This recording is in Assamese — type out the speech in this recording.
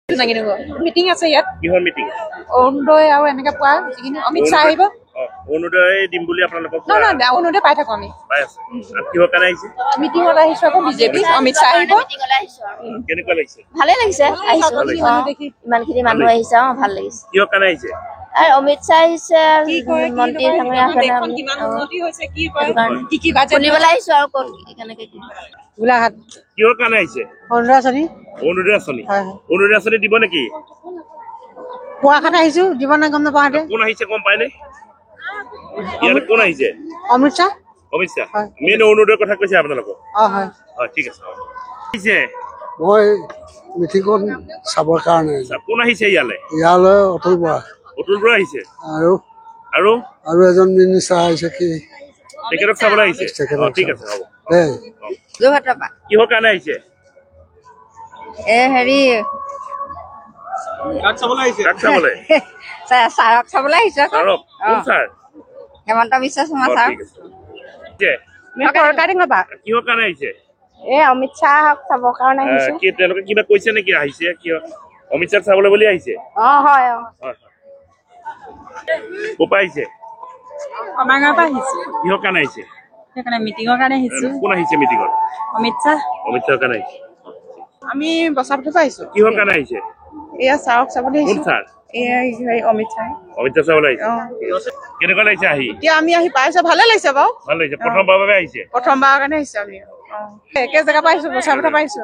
মিটিং আছে ইয়াত। কিহৰ মিটিং? অৰুণোদয় আৰু এনেকে পোৱা যিখিনি অমিত শ্বাহ আহিব। অৰুণোদয় দিম বুলি আপোনালোকক অৰুণোদয় পাই থাকো আমি। পাই আছে। কিহৰ কাৰণে আহিছে? মিটিঙত আহিছো আকৌ বিজেপি অমিত শ্বাহ আহিব। কেনেকুৱা লাগিছে? ভালে লাগিছে আহিছো ইমানখিনি মানুহ আহিছে ভাল লাগিছে। কিহৰ কাৰণে আহিছে? অমিত শ্বাহ আহিছে মন্ত্ৰী ফুলিবলৈ আহিছো আৰু কেনেকে গোলাঘাট। কিহৰ কাৰণে আহিছে? অৰুণোদয় আঁচনি। অৰুণোদয় আঁচনি? অৰুণোদয় আঁচনি দিব নেকি? পোৱা কাৰণে আহিছো দিব নাই গম নাপাওঁতে। কোন আহিছে গম পায়নে? ইয়াত কোন আহিছে? অমিত শ্বাহ। অমিত শ্বাহ মেইন অৰুণোদয়ৰ কথা কৈছে আপোনালোকক? হয় হয় ঠিক আছে। আহিছে মই মিটিংখন চাবৰ কাৰণে কোন আহিছে ইয়ালৈ? অতুল বৰা। অতুল বৰা আহিছে আৰু এজন মিনিষ্টাৰ আহিছে কি তেখেতক চাবলৈ আহিছে? ঠিক আছে হ'ব। যোৰহাটৰ পৰা। কিহৰ কাৰণে আহিছে? হেৰি কাক চাবলৈ আহিছে? কাক চাবলৈ? ছাৰক চাবলৈ আহিছো। ছাৰক? কোন ছাৰ? হেমন্ত বিশ্ব শৰ্মা ছাৰ। কিহৰ কাৰণে আহিছে? অমিত শ্বাহক চাবৰ কাৰণে আহিছো। তেওঁলোকে কিবা কৈছে নেকি আহিছে কিয়? অমিত শ্বাহ চাবলৈ বুলি আহিছে? হয় ক'ৰ পৰা আহিছে? কমাৰগাঁৱৰ পৰা আহিছো। কিহৰ কাৰণে আহিছে? সেইকাৰণে মিটিঙৰ কাৰণে আহিছো। কোন আহিছে মিটিঙত? অমিত শ্বাহ। অমিত শ্বাহৰ কাৰণে আহিছে। আমি বছাপটোৰ পৰা আহিছো। কিহৰ কাৰণে আহিছে? এয়া ছাৰক চাবলৈ কোন আহিছো। ছাৰ? অমিত শ্বাহ। অমিত শ্বাহ চাবলৈ আহিছে। কেনেকুৱা লাগিছে আহি? এতিয়া আমি আহি পাইছো ভালে লাগিছে বাৰু। ভাল লাগিছে। প্ৰথমবাৰৰ বাবে আহিছে? প্ৰথমবাৰৰ কাৰণে আহিছো আমি। একে জেগা পাইছো বছাপটা পাইছো।